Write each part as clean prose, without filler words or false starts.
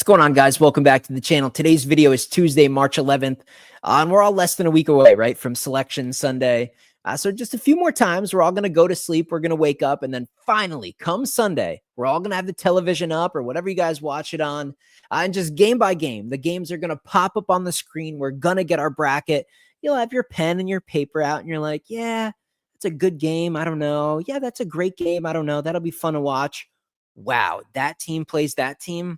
What's going on, guys? Welcome back to the channel. Today's video is Tuesday, March 11th, and we're all less than a week away, right, from Selection Sunday. So just a few more times, we're all going to go to sleep, we're going to wake up, and then finally, come Sunday, we're all going to have the television up or whatever you guys watch it on, and just game by game, the games are going to pop up on the screen. We're going to get our bracket. You'll have your pen and your paper out, and you're like, yeah, that's a good game. I don't know. Yeah, that's a great game. I don't know. That'll be fun to watch. Wow, that team plays that team.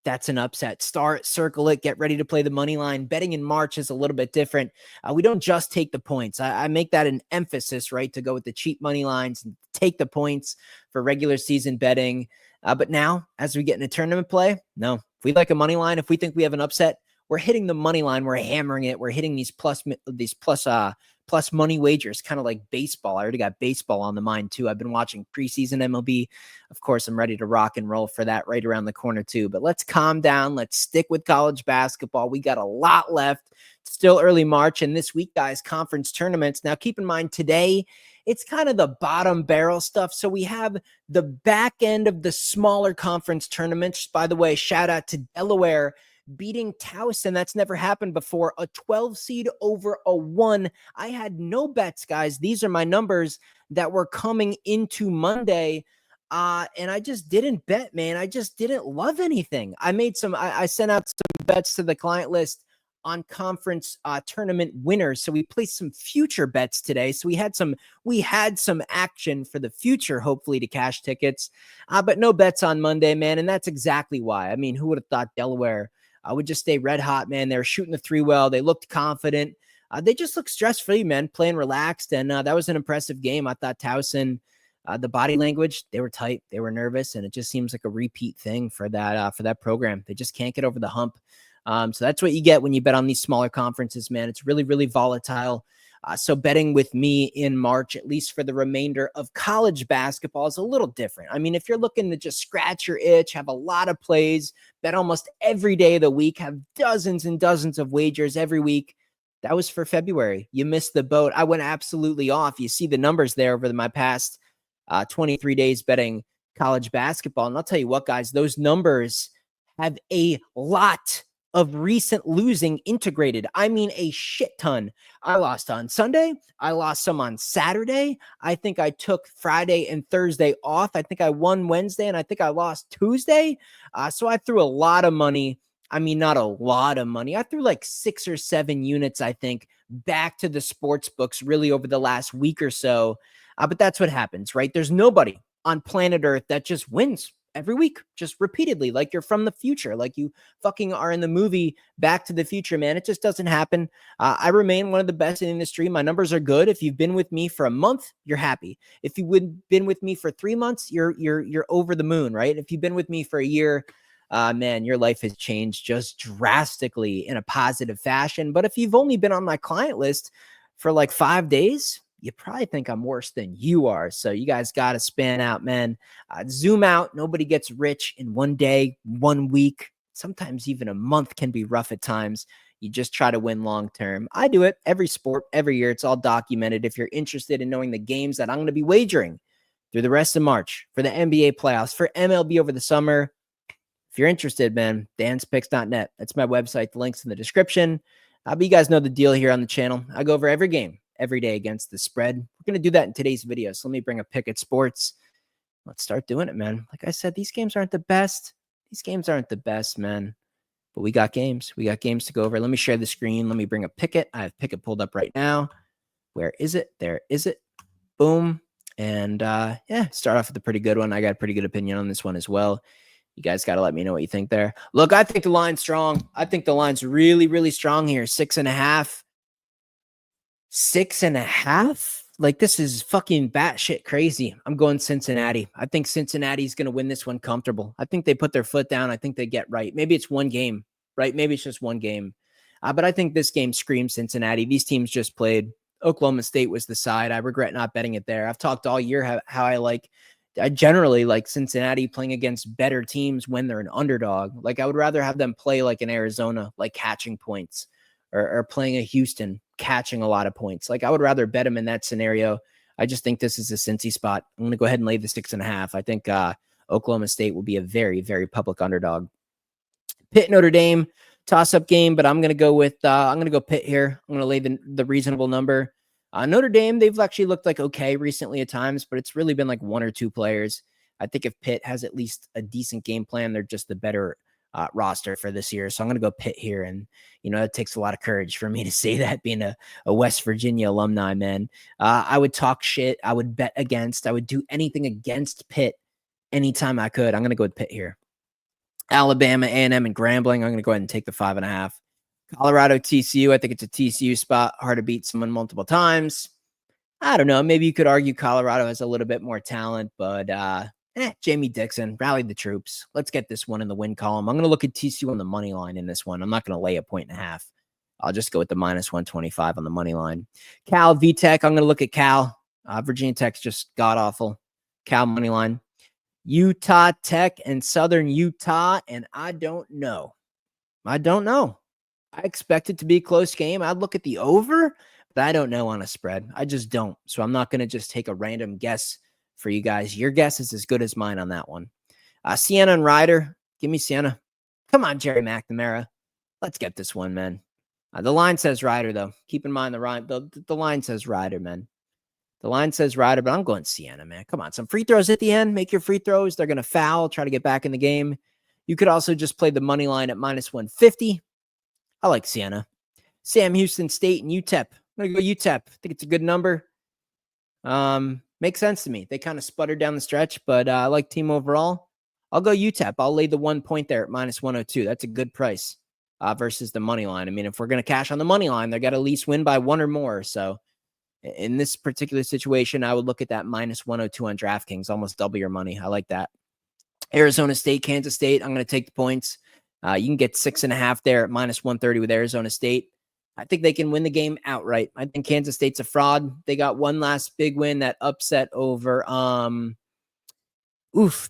That's an upset. Start, circle it, get ready to play the money line. Betting in March is a little bit different. We don't just take the points. I make that an emphasis, right, to go with the cheap money lines and take the points for regular season betting. But now, as we get into tournament play, no. If we like a money line, if we think we have an upset, we're hitting the money line. We're hammering it. We're hitting these plus money wagers, kind of like baseball. I already got baseball on the mind too. I've been watching preseason MLB. Of course, I'm ready to rock and roll for that right around the corner too. But let's calm down. Let's stick with college basketball. We got a lot left. It's still early March, and this week, guys, conference tournaments. Now, keep in mind today, it's kind of the bottom barrel stuff. So we have the back end of the smaller conference tournaments. By the way, shout out to Delaware beating Towson. That's never happened before. A 12 seed over a 1. I had no bets, guys. These are my numbers that were coming into Monday. And I just didn't bet, man. I just didn't love anything. I sent out some bets to the client list on conference tournament winners. So we placed some future bets today. So we had some action for the future, hopefully, to cash tickets. But no bets on Monday, man. And that's exactly why. I mean, who would have thought Delaware would just stay red hot, man? They were shooting the three well. They looked confident. They just looked stress-free, man, playing relaxed. And that was an impressive game. I thought Towson, the body language, they were tight. They were nervous. And it just seems like a repeat thing for that program. They just can't get over the hump. So that's what you get when you bet on these smaller conferences, man. It's really, really volatile. So betting with me in March, at least for the remainder of college basketball, is a little different. I mean, if you're looking to just scratch your itch, have a lot of plays, bet almost every day of the week, have dozens and dozens of wagers every week, that was for February. You missed the boat. I went absolutely off. You see the numbers there over my past 23 days betting college basketball. And I'll tell you what, guys, those numbers have a lot of recent losing integrated. I mean, a shit ton. I lost on Sunday. I lost some on Saturday. I think I took Friday and Thursday off. I think I won Wednesday, and I think I lost Tuesday. So I threw a lot of money. I mean, not a lot of money. I threw like 6 or 7 units, I think, back to the sports books really over the last week or so. But that's what happens, right? There's nobody on planet Earth that just wins every week, just repeatedly, like you're from the future, like you fucking are in the movie Back to the Future, man. It just doesn't happen. I remain one of the best in the industry. My numbers are good. If you've been with me for a month, you're happy. If you've been with me for 3 months, you're over the moon, right? If you've been with me for a year, man, your life has changed just drastically in a positive fashion. But if you've only been on my client list for like 5 days, you probably think I'm worse than you are. So you guys got to span out, man. Zoom out. Nobody gets rich in one day, 1 week. Sometimes even a month can be rough at times. You just try to win long term. I do it every sport, every year. It's all documented. If you're interested in knowing the games that I'm going to be wagering through the rest of March for the NBA playoffs, for MLB over the summer, if you're interested, man, danspicks.net. That's my website. The link's in the description. But you guys know the deal here on the channel. I go over every game every day against the spread. We're going to do that in today's video. So let me bring a pick at sports. Let's start doing it, man. Like I said, these games aren't the best. These games aren't the best, man. But we got games. We got games to go over. Let me share the screen. Let me bring a picket. I have picket pulled up right now. Where is it? There is it. Boom. And yeah, start off with a pretty good one. I got a pretty good opinion on this one as well. You guys got to let me know what you think there. Look, I think the line's strong. I think the line's really, really strong here. 6.5. 6.5? Like, this is fucking batshit crazy. I'm going Cincinnati. I think Cincinnati's going to win this one comfortable. I think they put their foot down. I think they get right. Maybe it's one game, right? Maybe it's just one game. But I think this game screams Cincinnati. These teams just played. Oklahoma State was the side. I regret not betting it there. I've talked all year how I generally like Cincinnati playing against better teams when they're an underdog. Like, I would rather have them play like an Arizona, like catching points, or playing a Houston, catching a lot of points. Like, I would rather bet them in that scenario. I just think this is a Cincy spot. I'm going to go ahead and lay the 6.5. I think Oklahoma State will be a very, very public underdog. Pitt Notre Dame, toss-up game, but I'm gonna go with I'm gonna go Pitt here. I'm gonna lay the reasonable number. Notre Dame, they've actually looked like okay recently at times, but it's really been like one or two players. I think if Pitt has at least a decent game plan, they're just the better roster for this year. So I'm going to go Pitt here. And, it takes a lot of courage for me to say that being a West Virginia alumni, man. I would talk shit. I would bet against. I would do anything against Pitt anytime I could. I'm going to go with Pitt here. Alabama, A&M, and Grambling. I'm going to go ahead and take the 5.5. Colorado, TCU. I think it's a TCU spot. Hard to beat someone multiple times. I don't know. Maybe you could argue Colorado has a little bit more talent, but Jamie Dixon, rallied the troops. Let's get this one in the win column. I'm going to look at TCU on the money line in this one. I'm not going to lay a 1.5. I'll just go with the -125 on the money line. Cal, VTech. I'm going to look at Cal. Virginia Tech's just god-awful. Cal money line. Utah Tech and Southern Utah, and I don't know. I expect it to be a close game. I'd look at the over, but I don't know on a spread. I just don't. So I'm not going to just take a random guess for you guys. Your guess is as good as mine on that one. Sienna and Ryder. Give me Sienna. Come on, Jerry McNamara. Let's get this one, man. The line says Ryder, though. Keep in mind the line says Ryder, man. The line says Ryder, but I'm going Sienna, man. Come on. Some free throws at the end. Make your free throws. They're going to foul. Try to get back in the game. You could also just play the money line at -150. I like Sienna. Sam Houston State and UTEP. I'm going to go UTEP. I think it's a good number. Makes sense to me. They kind of sputtered down the stretch, but I like team overall. I'll go UTEP. I'll lay the 1 point there at -102. That's a good price versus the money line. I mean, if we're going to cash on the money line, they got to at least win by one or more. So in this particular situation, I would look at that -102 on DraftKings, almost double your money. I like that. Arizona State, Kansas State. I'm going to take the points. You can get 6.5 there at -130 with Arizona State. I think they can win the game outright. I think Kansas State's a fraud. They got one last big win, that upset over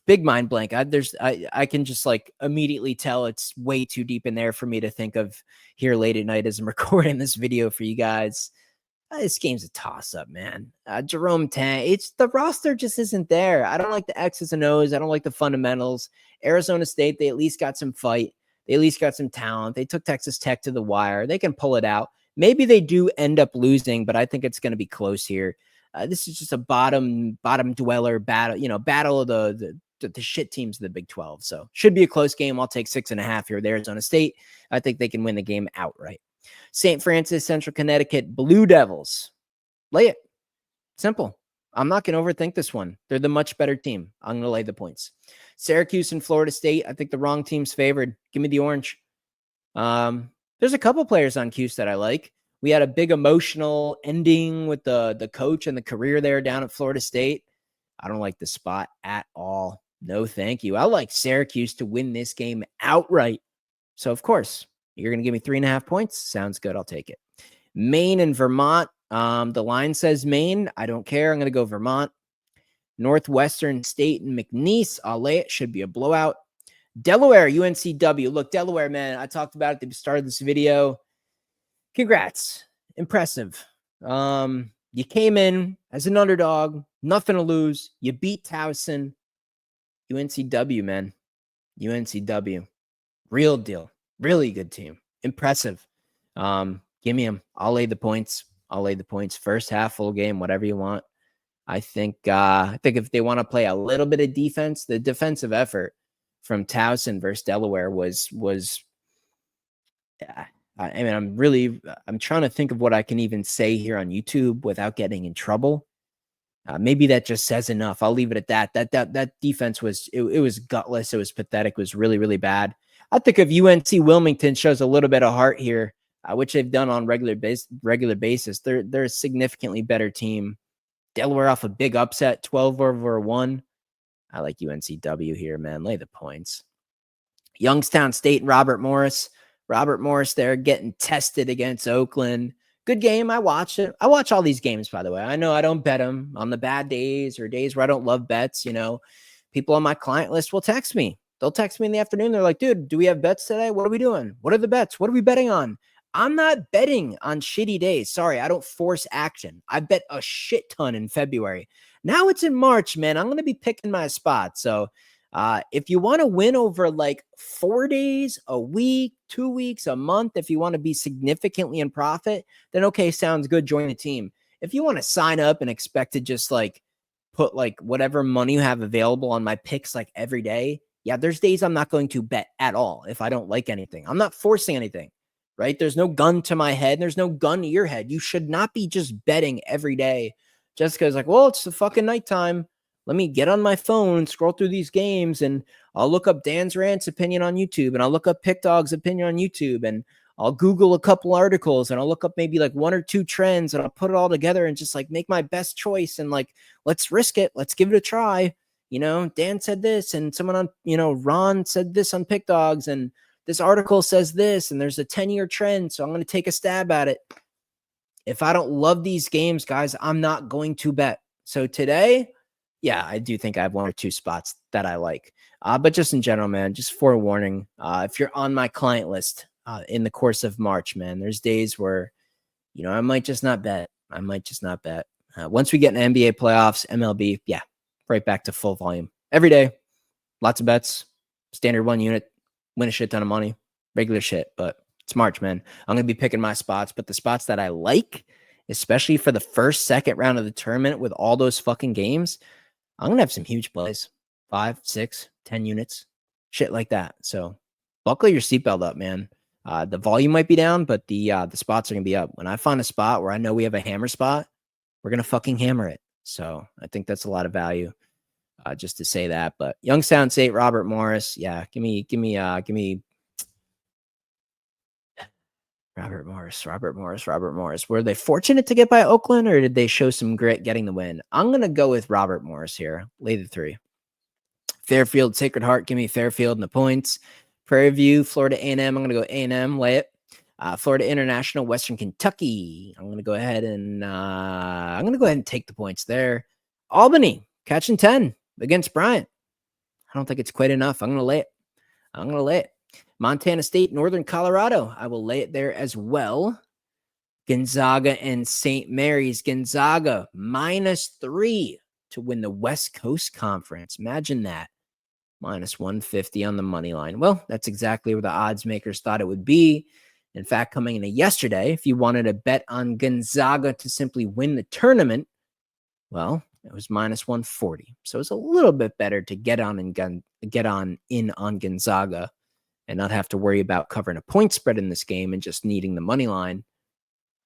big mind blank. I can just like immediately tell it's way too deep in there for me to think of here late at night as I'm recording this video for you guys. This game's a toss-up, man. Jerome Tang, the roster just isn't there. I don't like the X's and O's. I don't like the fundamentals. Arizona State, they at least got some fight. They at least got some talent. They took Texas Tech to the wire. They can pull it out. Maybe they do end up losing, but I think it's going to be close here. This is just a bottom dweller battle, battle of the shit teams of the Big 12. So should be a close game. I'll take 6.5 here with Arizona State. I think they can win the game outright. St. Francis, Central Connecticut, Blue Devils. Lay it. Simple. I'm not going to overthink this one. They're the much better team. I'm going to lay the points. Syracuse and Florida State. I think the wrong team's favored. Give me the orange. There's a couple players on Cuse that I like. We had a big emotional ending with the coach and the career there down at Florida State. I don't like the spot at all. No, thank you. I like Syracuse to win this game outright. So, of course, you're going to give me 3.5 points. Sounds good. I'll take it. Maine and Vermont. The line says Maine. I don't care. I'm going to go Vermont. Northwestern State and McNeese. I'll lay it. Should be a blowout. Delaware, UNCW. Look, Delaware, man, I talked about it at the start of this video. Congrats. Impressive. You came in as an underdog. Nothing to lose. You beat Towson. UNCW, man. UNCW. Real deal. Really good team. Impressive. Give me them. I'll lay the points. First half, full game, whatever you want. I think if they want to play a little bit of defense, the defensive effort from Towson versus Delaware was I mean, I'm trying to think of what I can even say here on YouTube without getting in trouble. Maybe that just says enough. I'll leave it at that. That defense was gutless. It was pathetic. It was really, really bad. I think if UNC Wilmington shows a little bit of heart here, which they've done on regular basis, they're a significantly better team. Delaware off a big upset, 12-1. I like UNCW here, man. Lay the points. Youngstown State and Robert Morris. Robert Morris there getting tested against Oakland. Good game. I watched it. I watch all these games, by the way. I know I don't bet them on the bad days or days where I don't love bets. People on my client list will text me. They'll text me in the afternoon. They're like, dude, do we have bets today? What are we doing? What are the bets? What are we betting on? I'm not betting on shitty days. Sorry, I don't force action. I bet a shit ton in February. Now it's in March, man. I'm going to be picking my spot. So If you want to win over like 4 days, a week, 2 weeks, a month, if you want to be significantly in profit, then okay, sounds good. Join the team. If you want to sign up and expect to just like put like whatever money you have available on my picks like every day, yeah, there's days I'm not going to bet at all if I don't like anything. I'm not forcing anything, right? There's no gun to my head. There's no gun to your head. You should not be just betting every day just because like, well, it's the fucking nighttime. Let me get on my phone, scroll through these games, and I'll look up Dan's Rant's opinion on YouTube, and I'll look up Pick Dog's opinion on YouTube, and I'll Google a couple articles, and I'll look up maybe like 1 or 2 trends, and I'll put it all together and just like make my best choice. And like, let's risk it. Let's give it a try. Dan said this, and someone on, Ron said this on Pick Dogs, and this article says this, and there's a 10-year trend. So I'm going to take a stab at it. If I don't love these games, guys, I'm not going to bet. So today, yeah, I do think I have 1 or 2 spots that I like. But just in general, man, just forewarning, if you're on my client list in the course of March, man, there's days where, I might just not bet. Once we get in NBA playoffs, MLB, yeah, right back to full volume. Every day, lots of bets, standard 1 unit, win a shit ton of money, regular shit. But it's March, man. I'm going to be picking my spots, but the spots that I like, especially for the first, second round of the tournament with all those fucking games, I'm going to have some huge plays, 5, 6, 10 units, shit like that. So buckle your seatbelt up, man. The volume might be down, but the spots are going to be up. When I find a spot where I know we have a hammer spot, we're going to fucking hammer it. So I think that's a lot of value just to say that. But Youngstown State, Robert Morris. Yeah, give me Robert Morris. Were they fortunate to get by Oakland, or did they show some grit getting the win? I'm going to go with Robert Morris here. Lay the 3. Fairfield, Sacred Heart. Give me Fairfield and the points. Prairie View, Florida A&M. I'm going to go A&M. Lay it. Florida International, Western Kentucky. I'm going to go ahead and take the points there. Albany, catching 10 against Bryant. I don't think it's quite enough. I'm going to lay it. Montana State, Northern Colorado. I will lay it there as well. Gonzaga and St. Mary's. Gonzaga -3 to win the West Coast Conference. Imagine that. -150 on the money line. Well, that's exactly where the odds makers thought it would be. In fact, coming into yesterday, if you wanted to bet on Gonzaga to simply win the tournament, well, it was -140. So it's a little bit better to get on in on Gonzaga and not have to worry about covering a point spread in this game and just needing the money line.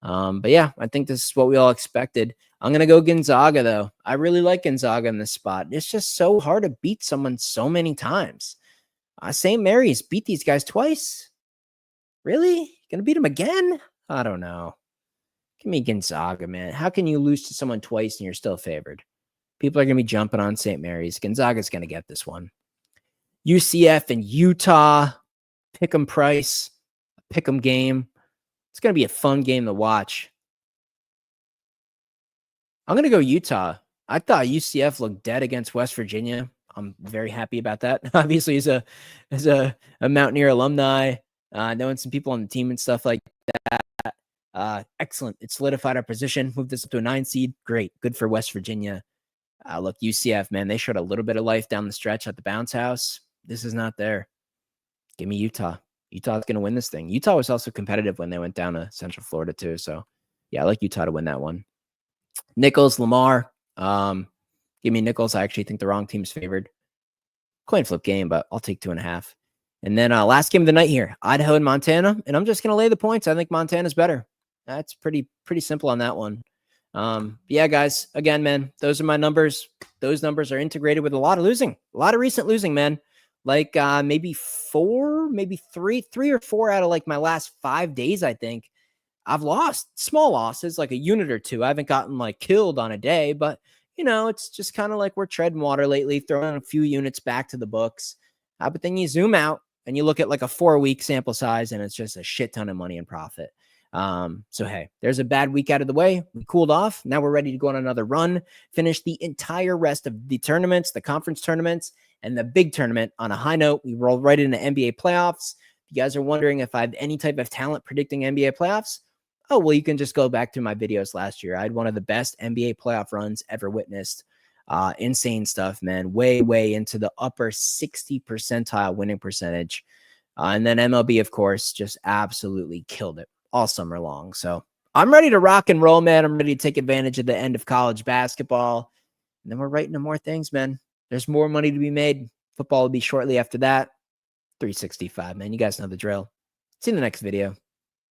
But yeah, I think this is what we all expected. I'm going to go Gonzaga, though. I really like Gonzaga in this spot. It's just so hard to beat someone so many times. St. Mary's beat these guys twice. Really? Going to beat them again? I don't know. Give me Gonzaga, man. How can you lose to someone twice and you're still favored? People are going to be jumping on St. Mary's. Gonzaga's going to get this one. UCF and Utah. Pick'em price. Pick'em game. It's going to be a fun game to watch. I'm going to go Utah. I thought UCF looked dead against West Virginia. I'm very happy about that. Obviously, as a Mountaineer alumni, knowing some people on the team and stuff like that. Excellent. It solidified our position, moved us up to a 9 seed. Great. Good for West Virginia. Look, UCF, man, they showed a little bit of life down the stretch at the bounce house. This is not there. Give me Utah. Utah's going to win this thing. Utah was also competitive when they went down to Central Florida too. So yeah, I like Utah to win that one. Nichols, Lamar. Give me Nichols. I actually think the wrong team's favored. Coin flip game, but I'll take 2.5. And then last game of the night here, Idaho and Montana. And I'm just going to lay the points. I think Montana's better. That's pretty simple on that one. Yeah, guys, again, man, those are my numbers. Those numbers are integrated with a lot of losing, a lot of recent losing, man. Like maybe 4, maybe 3 or 4 out of like my last 5 days, I think. I've lost small losses, like a unit or 2. I haven't gotten like killed on a day, but it's just kind of like we're treading water lately, throwing a few units back to the books. But then you zoom out and you look at like a 4-week sample size and it's just a shit ton of money in profit. So hey, there's a bad week out of the way. We cooled off. Now we're ready to go on another run, finish the entire rest of the tournaments, the conference tournaments, and the big tournament on a high note. We roll right into NBA playoffs. If you guys are wondering if I have any type of talent predicting NBA playoffs, oh, well, you can just go back to my videos last year. I had one of the best NBA playoff runs ever witnessed. Insane stuff, man. Way, way into the upper 60 percentile winning percentage. And then MLB, of course, just absolutely killed it all summer long. So I'm ready to rock and roll, man. I'm ready to take advantage of the end of college basketball. And then we're right into more things, man. There's more money to be made. Football will be shortly after that. 365, man. You guys know the drill. See you in the next video.